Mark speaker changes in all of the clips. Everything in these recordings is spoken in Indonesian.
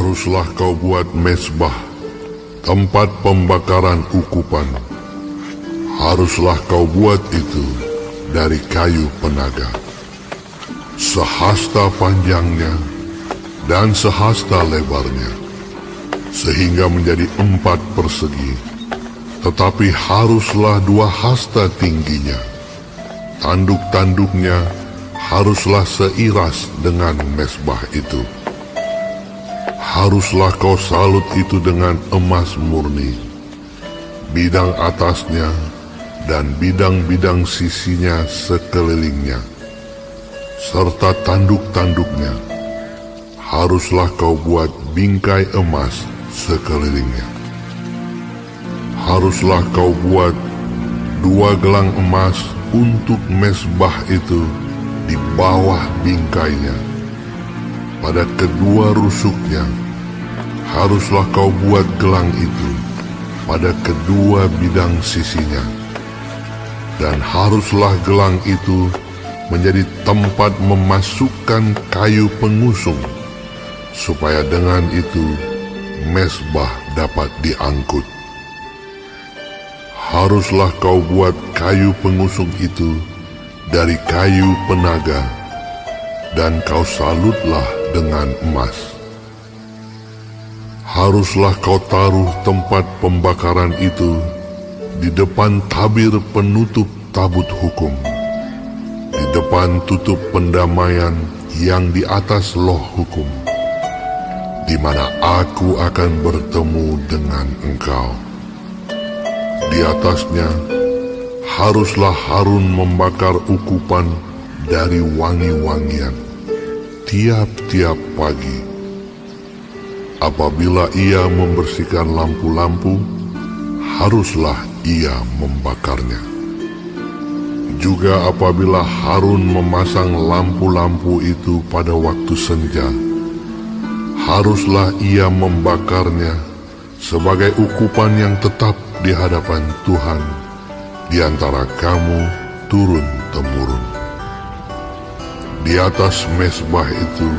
Speaker 1: Haruslah kau buat mezbah, tempat pembakaran ukupan. Haruslah kau buat itu dari kayu penaga, sehasta panjangnya dan sehasta lebarnya, sehingga menjadi 4 persegi, tetapi haruslah 2 hasta tingginya. Tanduk-tanduknya haruslah seiras dengan mezbah itu. Haruslah kau salut itu dengan emas murni, bidang atasnya dan bidang-bidang sisinya sekelilingnya, serta tanduk-tanduknya. Haruslah kau buat bingkai emas sekelilingnya. Haruslah kau buat 2 gelang emas untuk mezbah itu di bawah bingkainya. Pada kedua rusuknya haruslah kau buat gelang itu pada kedua bidang sisinya. Dan haruslah gelang itu menjadi tempat memasukkan kayu pengusung, supaya dengan itu mezbah dapat diangkut. Haruslah kau buat kayu pengusung itu dari kayu penaga, dan kau salutlah dengan emas. Haruslah kau taruh tempat pembakaran itu di depan tabir penutup tabut hukum, di depan tutup pendamaian yang di atas loh hukum, di mana aku akan bertemu dengan engkau. Di atasnya haruslah Harun membakar ukupan dari wangi-wangian tiap-tiap pagi. Apabila ia membersihkan lampu-lampu, haruslah ia membakarnya. Juga apabila Harun memasang lampu-lampu itu pada waktu senja, haruslah ia membakarnya sebagai ukupan yang tetap di hadapan Tuhan di antara kamu turun-temurun. Di atas mezbah itu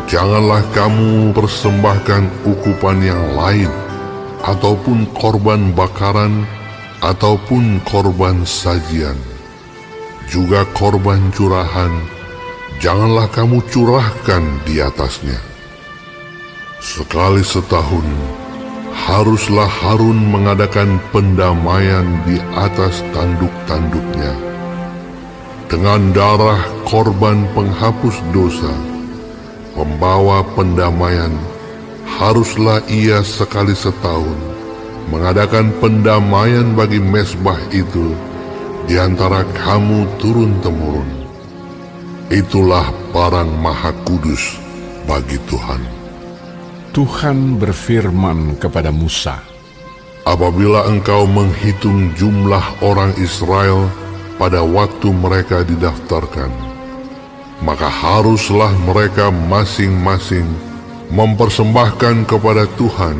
Speaker 1: janganlah kamu persembahkan ukupan yang lain, ataupun korban bakaran, ataupun korban sajian. Juga korban curahan janganlah kamu curahkan di atasnya. Sekali setahun haruslah Harun mengadakan pendamaian di atas tanduk-tanduknya dengan darah korban penghapus dosa. Pembawa pendamaian haruslah ia sekali setahun mengadakan pendamaian bagi mezbah itu di antara kamu turun-temurun. Itulah barang maha kudus bagi Tuhan.
Speaker 2: Tuhan berfirman kepada Musa,
Speaker 1: apabila engkau menghitung jumlah orang Israel pada waktu mereka didaftarkan, maka haruslah mereka masing-masing mempersembahkan kepada Tuhan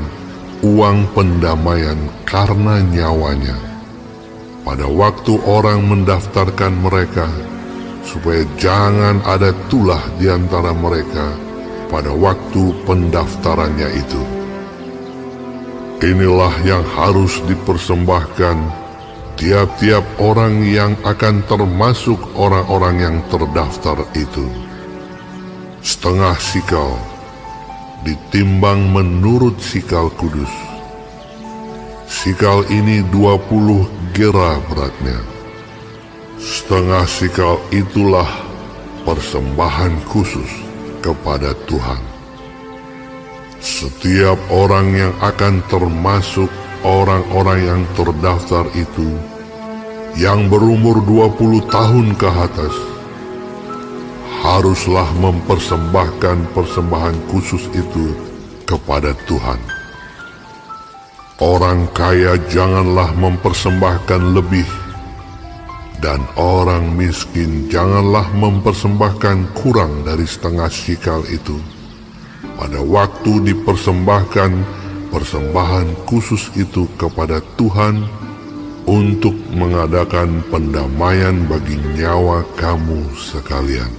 Speaker 1: uang pendamaian karena nyawanya pada waktu orang mendaftarkan mereka, supaya jangan ada tulah di antara mereka pada waktu pendaftarannya itu. Inilah yang harus dipersembahkan tiap-tiap orang yang akan termasuk orang-orang yang terdaftar itu. Setengah sikal ditimbang menurut sikal kudus. Sikal ini 20 gera beratnya. Setengah sikal itulah persembahan khusus kepada Tuhan. Setiap orang yang akan termasuk orang-orang yang terdaftar itu, yang berumur 20 tahun ke atas, haruslah mempersembahkan persembahan khusus itu kepada Tuhan. Orang kaya janganlah mempersembahkan lebih, dan orang miskin janganlah mempersembahkan kurang dari setengah sikal itu pada waktu dipersembahkan persembahan khusus itu kepada Tuhan untuk mengadakan pendamaian bagi nyawa kamu sekalian.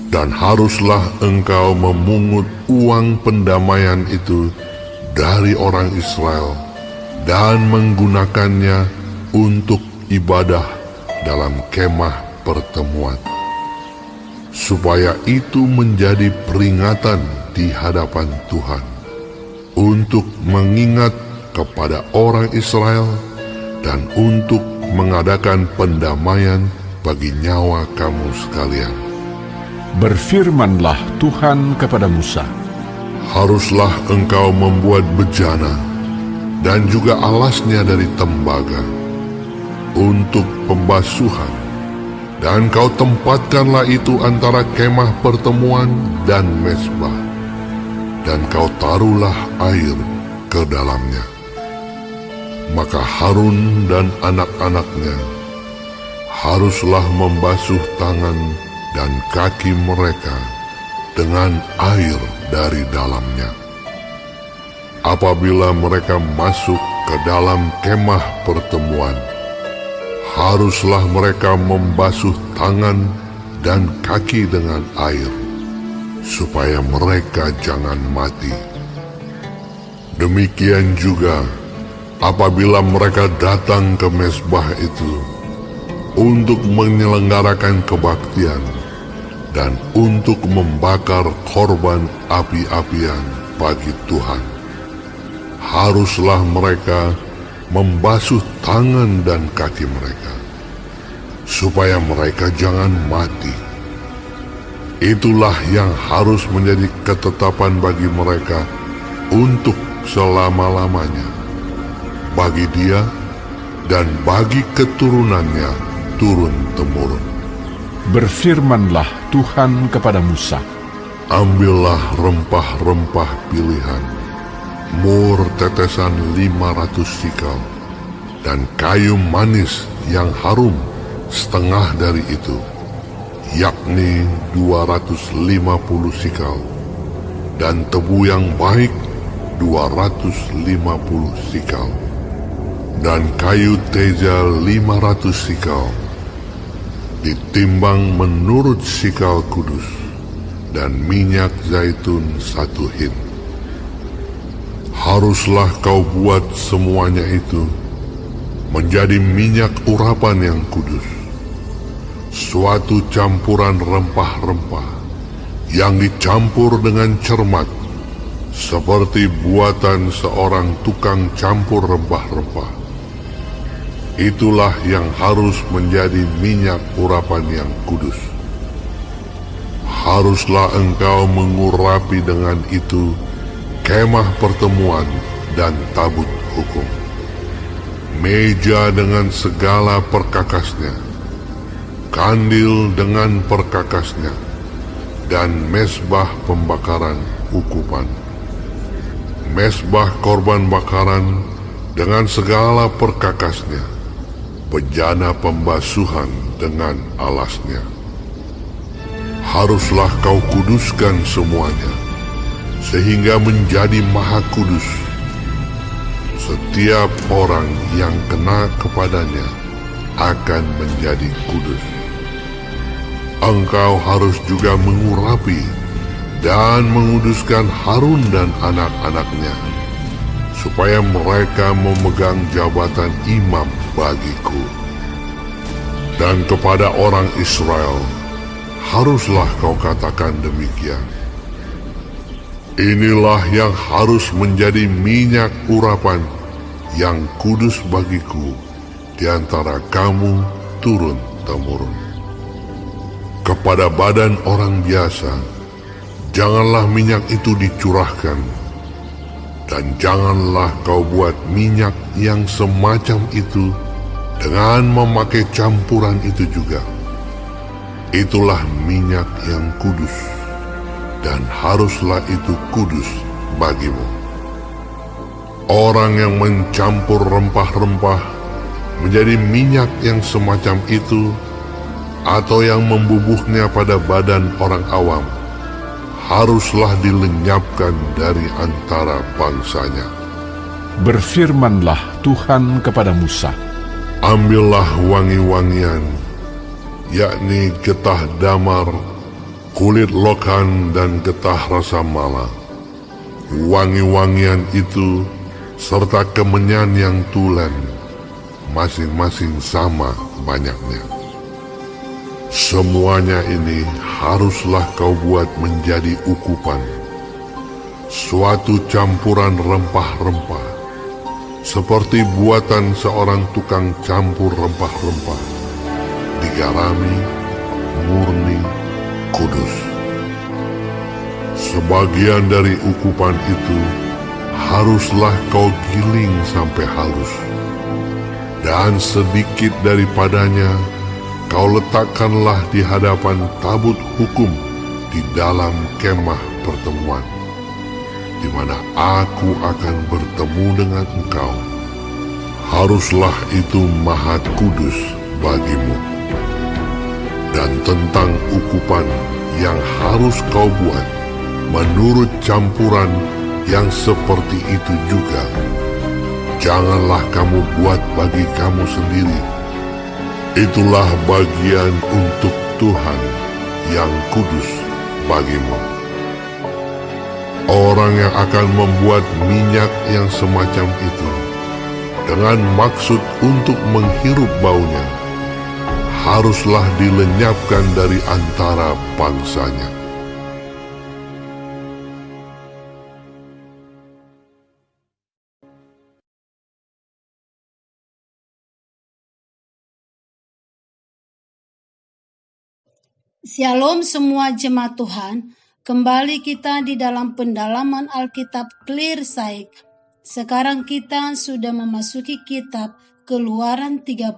Speaker 1: Dan haruslah engkau memungut uang pendamaian itu dari orang Israel dan menggunakannya untuk ibadah dalam kemah pertemuan, supaya itu menjadi peringatan di hadapan Tuhan untuk mengingat kepada orang Israel dan untuk mengadakan pendamaian bagi nyawa kamu sekalian.
Speaker 2: Berfirmanlah Tuhan kepada Musa,
Speaker 1: Haruslah engkau membuat bejana dan juga alasnya dari tembaga untuk pembasuhan, dan kau tempatkanlah itu antara kemah pertemuan dan mezbah, dan kau taruhlah air ke dalamnya. Maka Harun dan anak-anaknya haruslah membasuh tangan dan kaki mereka dengan air dari dalamnya. Apabila mereka masuk ke dalam kemah pertemuan, haruslah mereka membasuh tangan dan kaki dengan air, supaya mereka jangan mati. Demikian juga apabila mereka datang ke mezbah itu untuk menyelenggarakan kebaktian dan untuk membakar korban api-apian bagi Tuhan, haruslah mereka membasuh tangan dan kaki mereka, supaya mereka jangan mati. Itulah yang harus menjadi ketetapan bagi mereka untuk selama-lamanya, bagi dia dan bagi keturunannya turun-temurun.
Speaker 2: berfirmanlah Tuhan kepada Musa,
Speaker 1: Ambillah rempah-rempah pilihan, mur tetesan 500 sikal, dan kayu manis yang harum setengah dari itu, yakni 250 sikal, dan tebu yang baik 250 sikal, dan kayu teja 500 sikal, ditimbang menurut sikal kudus, dan minyak zaitun 1 hin. Haruslah kau buat semuanya itu menjadi minyak urapan yang kudus, suatu campuran rempah-rempah yang dicampur dengan cermat, seperti buatan seorang tukang campur rempah-rempah. Itulah yang harus menjadi minyak urapan yang kudus. Haruslah engkau mengurapi dengan itu kemah pertemuan dan tabut hukum, meja dengan segala perkakasnya, kandil dengan perkakasnya, dan mezbah pembakaran ukupan, mezbah korban bakaran dengan segala perkakasnya, bejana pembasuhan dengan alasnya. Haruslah kau kuduskan semuanya, sehingga menjadi maha kudus. Setiap orang yang kena kepadanya akan menjadi kudus. Engkau harus juga mengurapi dan menguduskan Harun dan anak-anaknya, supaya mereka memegang jabatan imam bagiku. Dan kepada orang Israel haruslah kau katakan demikian: Inilah yang harus menjadi minyak urapan yang kudus bagiku di antara kamu turun-temurun. Kepada badan orang biasa janganlah minyak itu dicurahkan, dan janganlah kau buat minyak yang semacam itu dengan memakai campuran itu juga. Itulah minyak yang kudus, dan haruslah itu kudus bagimu. Orang yang mencampur rempah-rempah menjadi minyak yang semacam itu, atau yang membubuhnya pada badan orang awam, haruslah dilenyapkan dari antara bangsanya.
Speaker 2: berfirmanlah Tuhan kepada Musa,
Speaker 1: Ambillah wangi-wangian, yakni getah damar kulit lokan dan getah rasa mala, wangi-wangian itu serta kemenyan yang tulen, masing-masing sama banyaknya. Semuanya ini haruslah kau buat menjadi ukupan, suatu campuran rempah-rempah, seperti buatan seorang tukang campur rempah-rempah, digarami, murni, kudus. Sebagian dari ukupan itu haruslah kau giling sampai halus, dan sedikit daripadanya kau letakkanlah di hadapan tabut hukum di dalam kemah pertemuan, di mana aku akan bertemu dengan engkau. Haruslah itu maha kudus bagimu. Dan tentang ukupan yang harus kau buat menurut campuran yang seperti itu juga, janganlah kamu buat bagi kamu sendiri. Itulah bagian untuk Tuhan yang kudus bagimu. Orang yang akan membuat minyak yang semacam itu dengan maksud untuk menghirup baunya, haruslah dilenyapkan dari antara bangsanya.
Speaker 3: Shalom semua jemaat Tuhan, kembali kita di dalam pendalaman Alkitab Clear Sight. Sekarang kita sudah memasuki kitab Keluaran 30.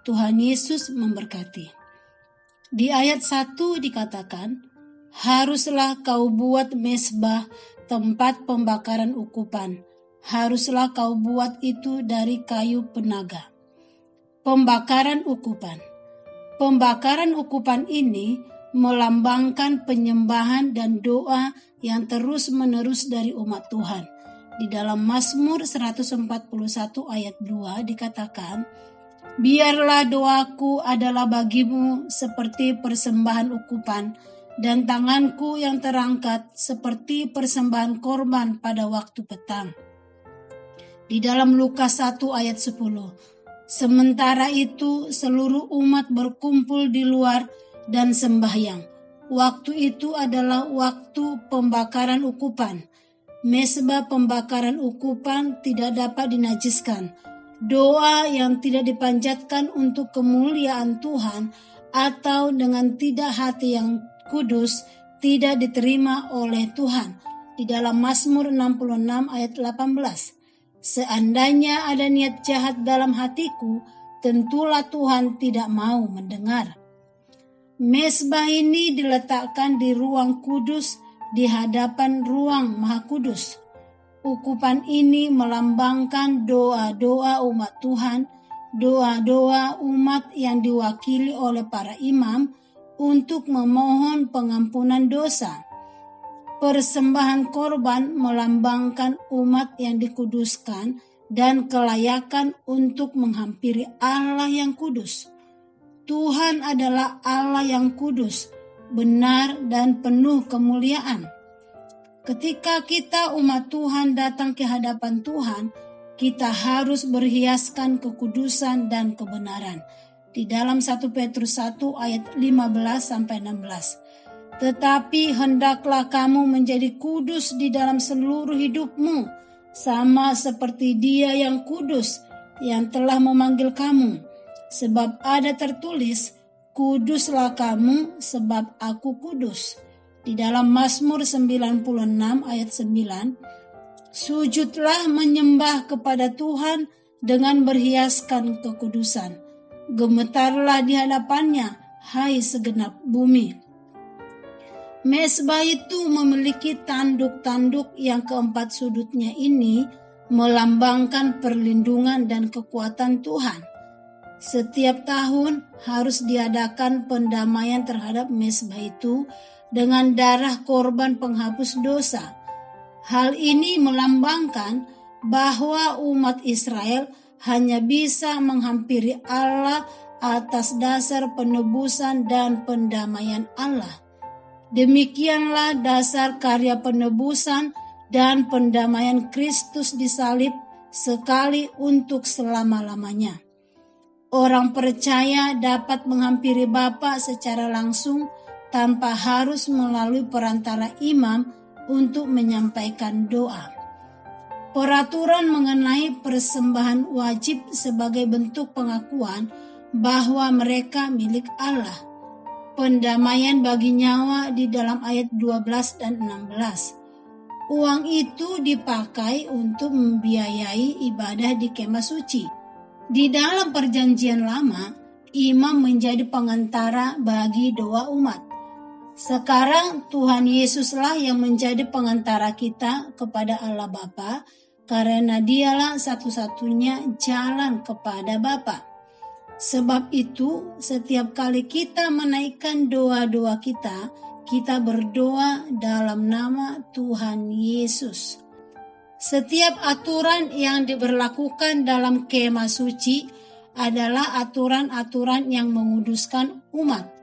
Speaker 3: Tuhan Yesus memberkati. Di ayat 1 dikatakan, haruslah kau buat mezbah tempat pembakaran ukupan. Haruslah kau buat itu dari kayu penaga. Pembakaran ukupan. Pembakaran ukupan ini melambangkan penyembahan dan doa yang terus-menerus dari umat Tuhan. Di dalam Mazmur 141 ayat 2 dikatakan, biarlah doaku adalah bagimu seperti persembahan ukupan, dan tanganku yang terangkat seperti persembahan korban pada waktu petang. Di dalam Lukas 1 ayat 10, sementara itu seluruh umat berkumpul di luar dan sembahyang. Waktu itu adalah waktu pembakaran ukupan. Mezbah pembakaran ukupan tidak dapat dinajiskan. Doa yang tidak dipanjatkan untuk kemuliaan Tuhan atau dengan tidak hati yang kudus tidak diterima oleh Tuhan. Di dalam Mazmur 66 ayat 18. Seandainya ada niat jahat dalam hatiku, tentulah Tuhan tidak mau mendengar. Mezbah ini diletakkan di ruang kudus di hadapan ruang maha kudus. Ukupan ini melambangkan doa-doa umat Tuhan, doa-doa umat yang diwakili oleh para imam untuk memohon pengampunan dosa. Persembahan korban melambangkan umat yang dikuduskan dan kelayakan untuk menghampiri Allah yang kudus. Tuhan adalah Allah yang kudus, benar dan penuh kemuliaan. Ketika kita umat Tuhan datang ke hadapan Tuhan, kita harus berhiaskan kekudusan dan kebenaran. Di dalam 1 Petrus 1 ayat 15-16. Tetapi hendaklah kamu menjadi kudus di dalam seluruh hidupmu, sama seperti Dia yang kudus yang telah memanggil kamu. Sebab ada tertulis, kuduslah kamu sebab aku kudus. Di dalam Mazmur 96 ayat 9, sujudlah menyembah kepada Tuhan dengan berhiaskan kekudusan. Gemetarlah di hadapannya, hai segenap bumi. Mezbah itu memiliki tanduk-tanduk yang keempat sudutnya ini melambangkan perlindungan dan kekuatan Tuhan. Setiap tahun harus diadakan pendamaian terhadap mezbah itu dengan darah korban penghapus dosa. Hal ini melambangkan bahwa umat Israel hanya bisa menghampiri Allah atas dasar penebusan dan pendamaian Allah. Demikianlah dasar karya penebusan dan pendamaian Kristus di salib sekali untuk selama-lamanya. Orang percaya dapat menghampiri Bapa secara langsung tanpa harus melalui perantara imam untuk menyampaikan doa. Peraturan mengenai persembahan wajib sebagai bentuk pengakuan bahwa mereka milik Allah. Pendamaian bagi nyawa di dalam ayat 12 dan 16. Uang itu dipakai untuk membiayai ibadah di kemah suci. Di dalam perjanjian lama, imam menjadi pengantara bagi doa umat. Sekarang Tuhan Yesuslah yang menjadi pengantara kita kepada Allah Bapa, karena Dialah satu-satunya jalan kepada Bapa. Sebab itu, setiap kali kita menaikkan doa-doa kita, kita berdoa dalam nama Tuhan Yesus. Setiap aturan yang diberlakukan dalam kemah suci adalah aturan-aturan yang menguduskan umat.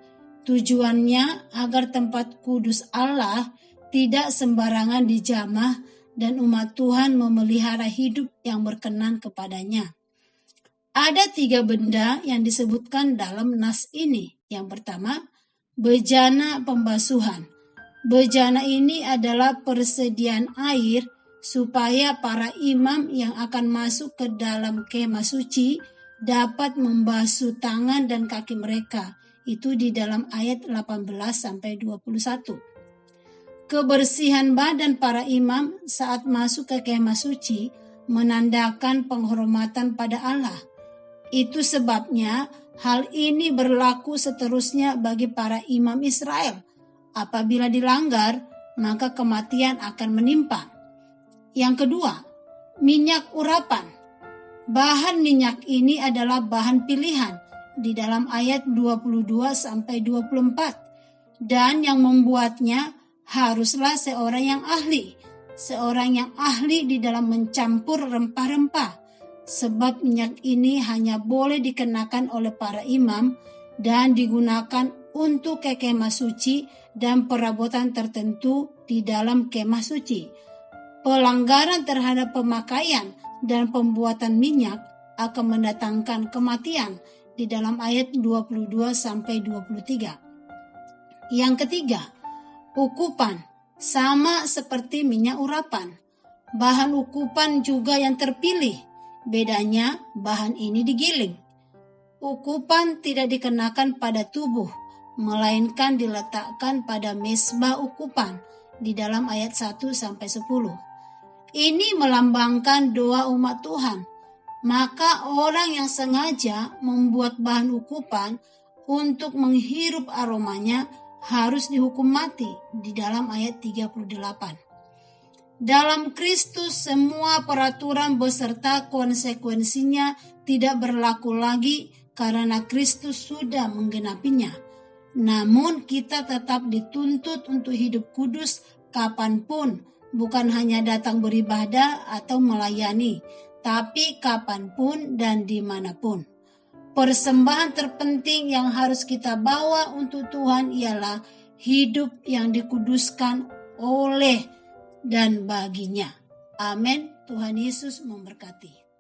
Speaker 3: Tujuannya agar tempat kudus Allah tidak sembarangan dijamah dan umat Tuhan memelihara hidup yang berkenan kepadanya. Ada 3 benda yang disebutkan dalam nas ini. Yang pertama, bejana pembasuhan. Bejana ini adalah persediaan air supaya para imam yang akan masuk ke dalam kemah suci dapat membasuh tangan dan kaki mereka. Itu di dalam ayat 18-21. Kebersihan badan para imam saat masuk ke kemah suci menandakan penghormatan pada Allah. Itu sebabnya hal ini berlaku seterusnya bagi para imam Israel. Apabila dilanggar, maka kematian akan menimpa. Yang kedua, minyak urapan. Bahan minyak ini adalah bahan pilihan di dalam ayat 22-24. Dan yang membuatnya haruslah seorang yang ahli. Seorang yang ahli di dalam mencampur rempah-rempah. Sebab minyak ini hanya boleh dikenakan oleh para imam dan digunakan untuk ke kemah suci dan perabotan tertentu di dalam kemah suci. Pelanggaran terhadap pemakaian dan pembuatan minyak akan mendatangkan kematian di dalam ayat 22-23. Yang ketiga, ukupan sama seperti minyak urapan. Bahan ukupan juga yang terpilih. Bedanya bahan ini digiling. Ukupan tidak dikenakan pada tubuh, melainkan diletakkan pada mezbah ukupan di dalam ayat 1-10. Ini melambangkan doa umat Tuhan. Maka orang yang sengaja membuat bahan ukupan untuk menghirup aromanya harus dihukum mati di dalam ayat 38. Dalam Kristus semua peraturan beserta konsekuensinya tidak berlaku lagi karena Kristus sudah menggenapinya. Namun kita tetap dituntut untuk hidup kudus kapanpun, bukan hanya datang beribadah atau melayani, tapi kapanpun dan dimanapun. Persembahan terpenting yang harus kita bawa untuk Tuhan ialah hidup yang dikuduskan oleh dan baginya. Amin. Tuhan Yesus memberkati.